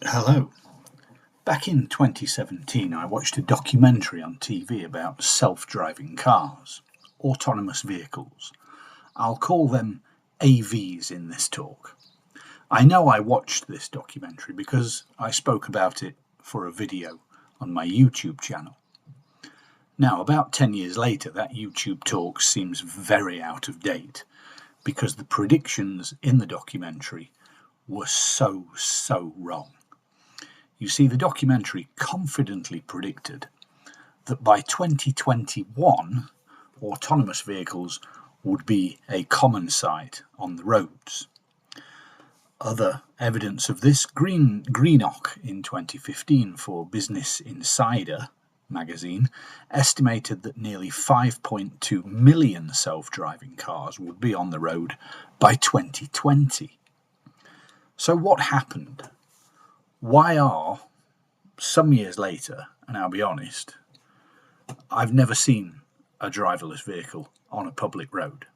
Hello. Back in 2017, I watched a documentary on TV about self-driving cars, autonomous vehicles. I'll call them AVs in this talk. I know I watched this documentary because I spoke about it for a video on my YouTube channel. Now, about 10 years later, that YouTube talk seems very out of date because the predictions in the documentary were so wrong. You see, the documentary confidently predicted that by 2021, autonomous vehicles would be a common sight on the roads. Other evidence of this, Greenock in 2015 for Business Insider magazine estimated that nearly 5.2 million self-driving cars would be on the road by 2020. So what happened? Why are, some years later, and I'll be honest, I've never seen a driverless vehicle on a public road.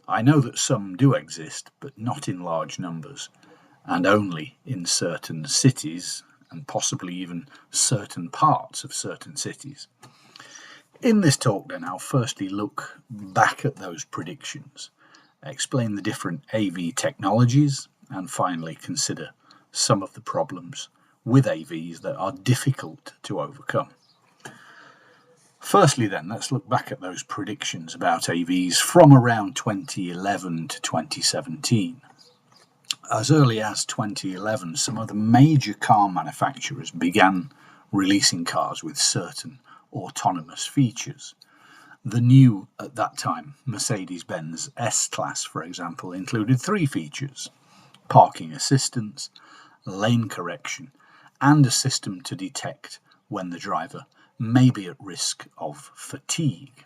I know that some do exist, but not in large numbers, and only in certain cities, and possibly even certain parts of certain cities. In this talk then, I'll firstly look back at those predictions, explain the different AV technologies, and finally consider some of the problems with AVs that are difficult to overcome. Firstly then, let's look back at those predictions about AVs from around 2011 to 2017. As early as 2011, some of the major car manufacturers began releasing cars with certain autonomous features. The new, at that time, Mercedes-Benz S-Class, for example, included 3 features: parking assistance, lane correction, and a system to detect when the driver may be at risk of fatigue.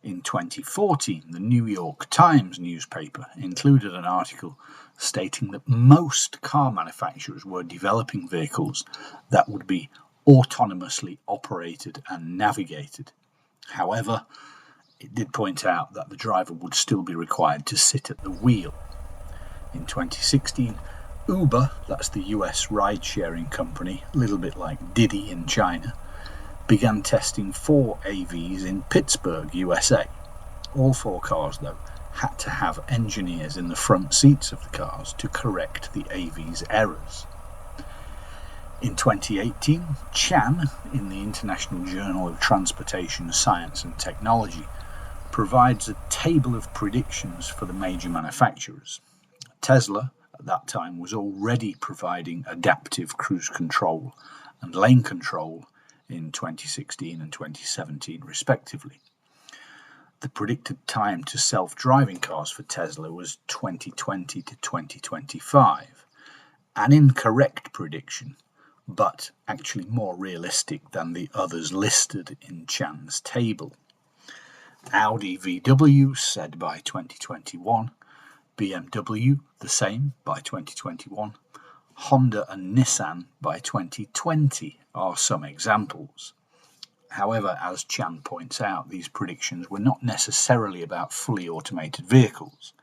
In 2014, the New York Times newspaper included an article stating that most car manufacturers were developing vehicles that would be autonomously operated and navigated. However, it did point out that the driver would still be required to sit at the wheel. In 2016, Uber, that's the US ride-sharing company, a little bit like Didi in China, began testing 4 AVs in Pittsburgh, USA. All 4 cars, though, had to have engineers in the front seats of the cars to correct the AV's errors. In 2018, Chan, in the International Journal of Transportation Science and Technology, provides a table of predictions for the major manufacturers. Tesla, at that time, was already providing adaptive cruise control and lane control in 2016 and 2017 respectively. The predicted time to self-driving cars for Tesla was 2020 to 2025, an incorrect prediction, but actually more realistic than the others listed in Chan's table. Audi VW said by 2021, BMW the same by 2021, Honda and Nissan by 2020 are some examples. However, as Chan points out, these predictions were not necessarily about fully automated vehicles.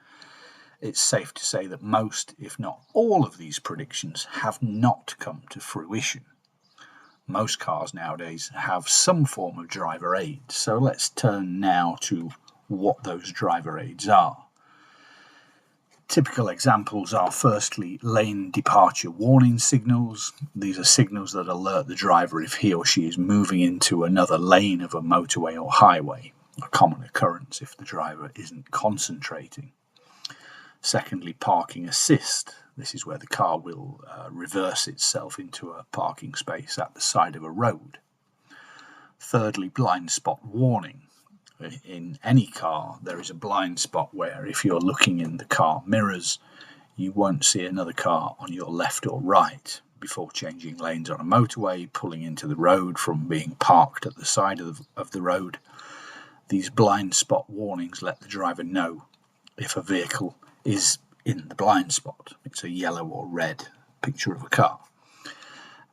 It's safe to say that most, if not all, of these predictions have not come to fruition. Most cars nowadays have some form of driver aid, so let's turn now to what those driver aids are. Typical examples are firstly lane departure warning signals. These are signals that alert the driver if he or she is moving into another lane of a motorway or highway, a common occurrence if the driver isn't concentrating. Secondly, parking assist. This is where the car will reverse itself into a parking space at the side of a road. Thirdly, blind spot warning. In any car, there is a blind spot where if you're looking in the car mirrors, you won't see another car on your left or right before changing lanes on a motorway, pulling into the road from being parked at the side of the road. These blind spot warnings let the driver know if a vehicle is in the blind spot. It's a yellow or red picture of a car.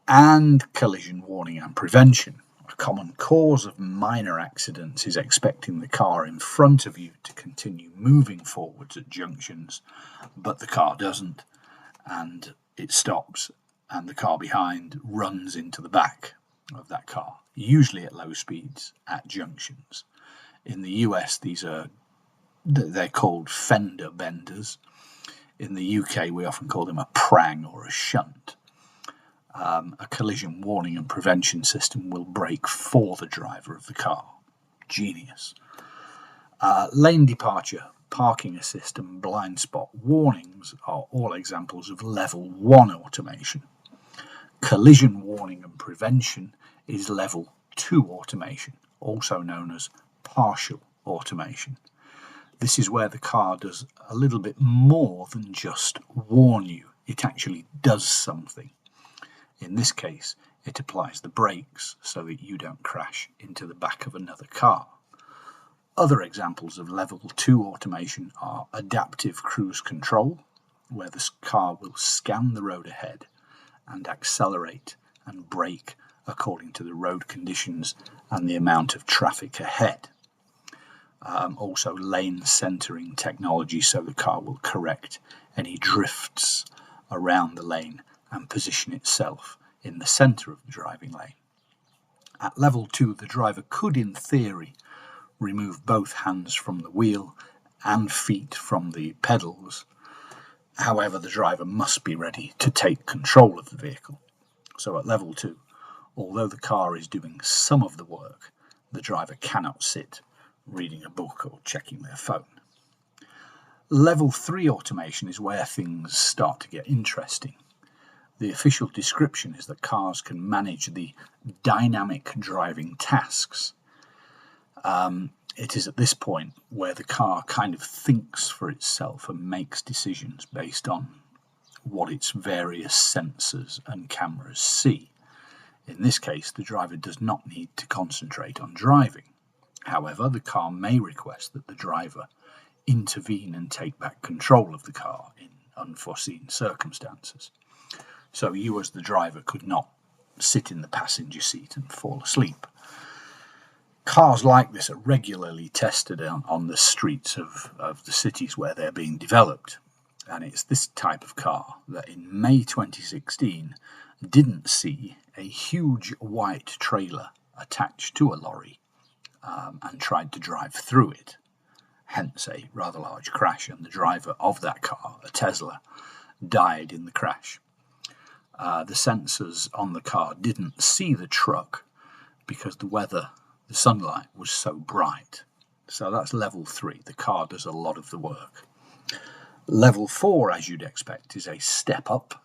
And collision warning and prevention. A common cause of minor accidents is expecting the car in front of you to continue moving forwards at junctions, but the car doesn't, and it stops and the car behind runs into the back of that car, usually at low speeds at junctions. In the US, they're called fender benders. In the UK, we often call them a prang or a shunt. A collision warning and prevention system will brake for the driver of the car. Genius. Lane departure, parking assist and blind spot warnings are all examples of level 1 automation. Collision warning and prevention is level 2 automation, also known as partial automation. This is where the car does a little bit more than just warn you. It actually does something. In this case, it applies the brakes so that you don't crash into the back of another car. Other examples of level 2 automation are adaptive cruise control, where the car will scan the road ahead and accelerate and brake according to the road conditions and the amount of traffic ahead. Also lane centering technology, so the car will correct any drifts around the lane and position itself in the centre of the driving lane. At level 2, the driver could, in theory, remove both hands from the wheel and feet from the pedals. However, the driver must be ready to take control of the vehicle. So at level 2, although the car is doing some of the work, the driver cannot sit reading a book or checking their phone. Level 3 automation is where things start to get interesting. The official description is that cars can manage the dynamic driving tasks. It is at this point where the car kind of thinks for itself and makes decisions based on what its various sensors and cameras see. In this case, the driver does not need to concentrate on driving. However, the car may request that the driver intervene and take back control of the car in unforeseen circumstances. So you as the driver could not sit in the passenger seat and fall asleep. Cars like this are regularly tested on the streets of the cities where they're being developed. And it's this type of car that in May 2016 didn't see a huge white trailer attached to a lorry and tried to drive through it. Hence a rather large crash, and the driver of that car, a Tesla, died in the crash. The sensors on the car didn't see the truck because the sunlight was so bright. So that's level 3. The car does a lot of the work. Level 4, as you'd expect, is a step up.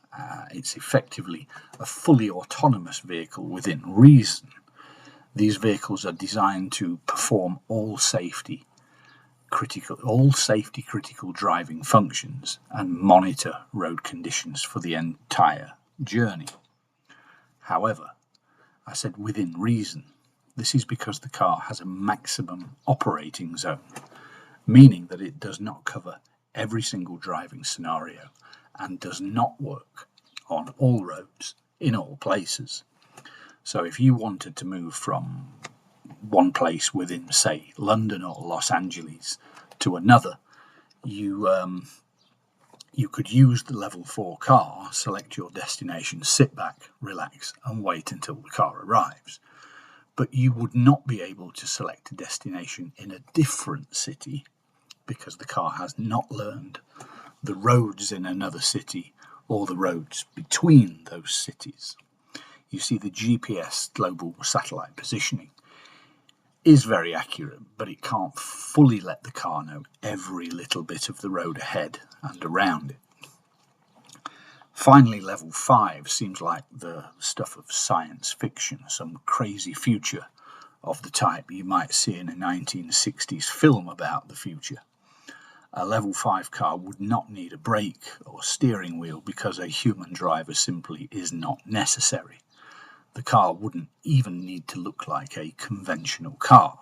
It's effectively a fully autonomous vehicle within reason. These vehicles are designed to perform all safety critical driving functions and monitor road conditions for the entire journey. However, I said within reason. This is because the car has a maximum operating zone, meaning that it does not cover every single driving scenario and does not work on all roads in all places. So if you wanted to move from one place within, say, London or Los Angeles to another, you could use the level 4 car, select your destination, sit back, relax, and wait until the car arrives. But you would not be able to select a destination in a different city because the car has not learned the roads in another city or the roads between those cities. You see, the GPS global satellite positioning is very accurate, but it can't fully let the car know every little bit of the road ahead and around it. Finally, level 5 seems like the stuff of science fiction, some crazy future of the type you might see in a 1960s film about the future. A level 5 car would not need a brake or steering wheel because a human driver simply is not necessary. The car wouldn't even need to look like a conventional car.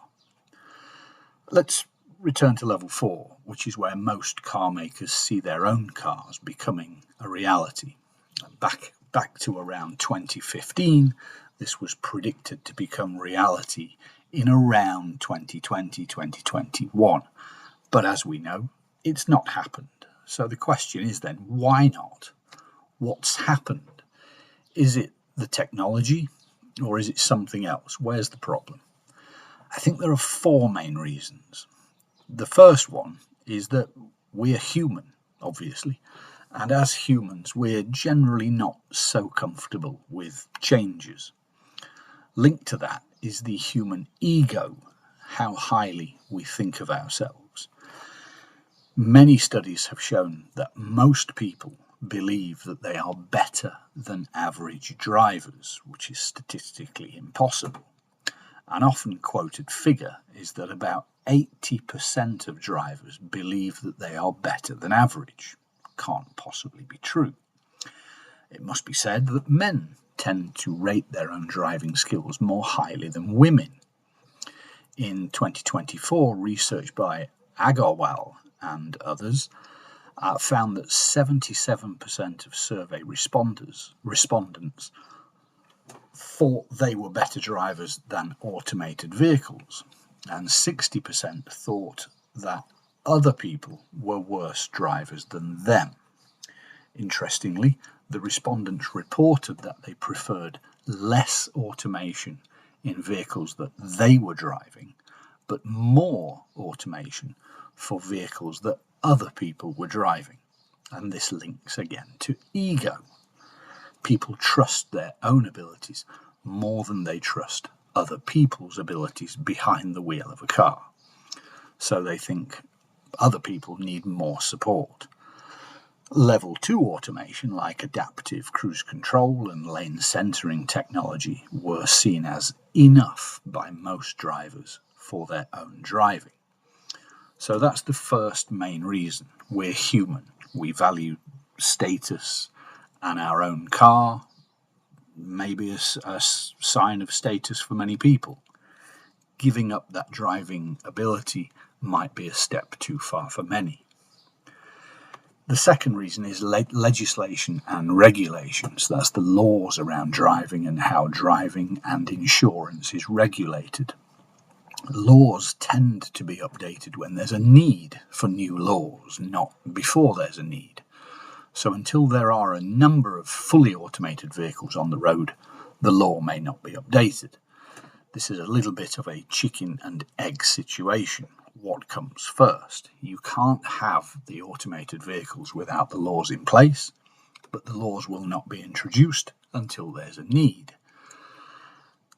Let's return to level 4, which is where most car makers see their own cars becoming a reality. Back to around 2015, this was predicted to become reality in around 2020, 2021. But as we know, it's not happened. So the question is then, why not? What's happened? Is it the technology, or is it something else? Where's the problem? I think there are four main reasons. The first one is that we're human, obviously, and as humans we're generally not so comfortable with changes. Linked to that is the human ego, how highly we think of ourselves. Many studies have shown that most people believe that they are better than average drivers, which is statistically impossible. An often quoted figure is that about 80% of drivers believe that they are better than average. Can't possibly be true. It must be said that men tend to rate their own driving skills more highly than women. In 2024, research by Agarwal and others found that 77% of survey respondents thought they were better drivers than automated vehicles, and 60% thought that other people were worse drivers than them. Interestingly, the respondents reported that they preferred less automation in vehicles that they were driving, but more automation for vehicles that other people were driving. And this links again to ego. People trust their own abilities more than they trust other people's abilities behind the wheel of a car. So they think other people need more support. Level 2 automation, like adaptive cruise control and lane centering technology, were seen as enough by most drivers for their own driving. So that's the first main reason. We're human. We value status and our own car, maybe a sign of status for many people. Giving up that driving ability might be a step too far for many. The second reason is legislation and regulations. That's the laws around driving and how driving and insurance is regulated. Laws tend to be updated when there's a need for new laws, not before there's a need. So until there are a number of fully automated vehicles on the road, the law may not be updated. This is a little bit of a chicken and egg situation. What comes first? You can't have the automated vehicles without the laws in place, but the laws will not be introduced until there's a need.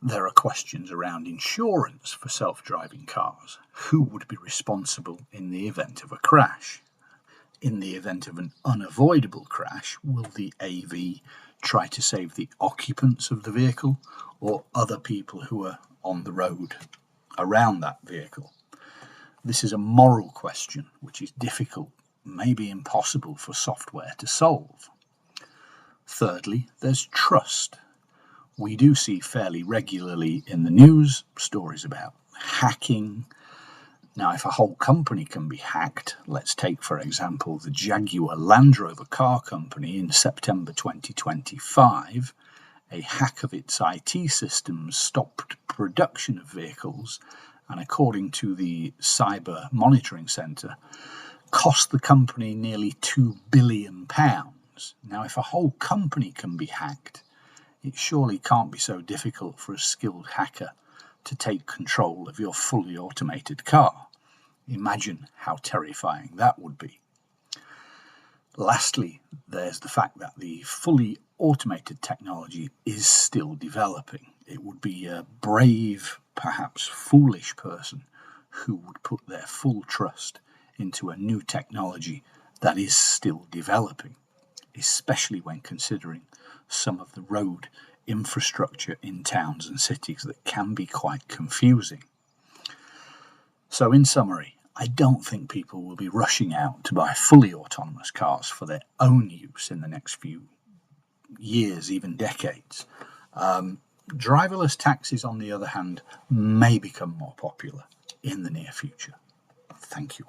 There are questions around insurance for self-driving cars. Who would be responsible in the event of a crash? In the event of an unavoidable crash, will the AV try to save the occupants of the vehicle or other people who are on the road around that vehicle? This is a moral question which is difficult, maybe impossible for software to solve. Thirdly, there's trust. We do see fairly regularly in the news stories about hacking. Now, if a whole company can be hacked, let's take, for example, the Jaguar Land Rover car company in September 2025, a hack of its IT systems stopped production of vehicles and, according to the Cyber Monitoring Centre, cost the company nearly £2 billion. Now, if a whole company can be hacked, it surely can't be so difficult for a skilled hacker to take control of your fully automated car. Imagine how terrifying that would be. Lastly, there's the fact that the fully automated technology is still developing. It would be a brave, perhaps foolish person who would put their full trust into a new technology that is still developing, especially when considering some of the road infrastructure in towns and cities that can be quite confusing. So in summary, I don't think people will be rushing out to buy fully autonomous cars for their own use in the next few years, even decades. Driverless taxis, on the other hand, may become more popular in the near future. Thank you.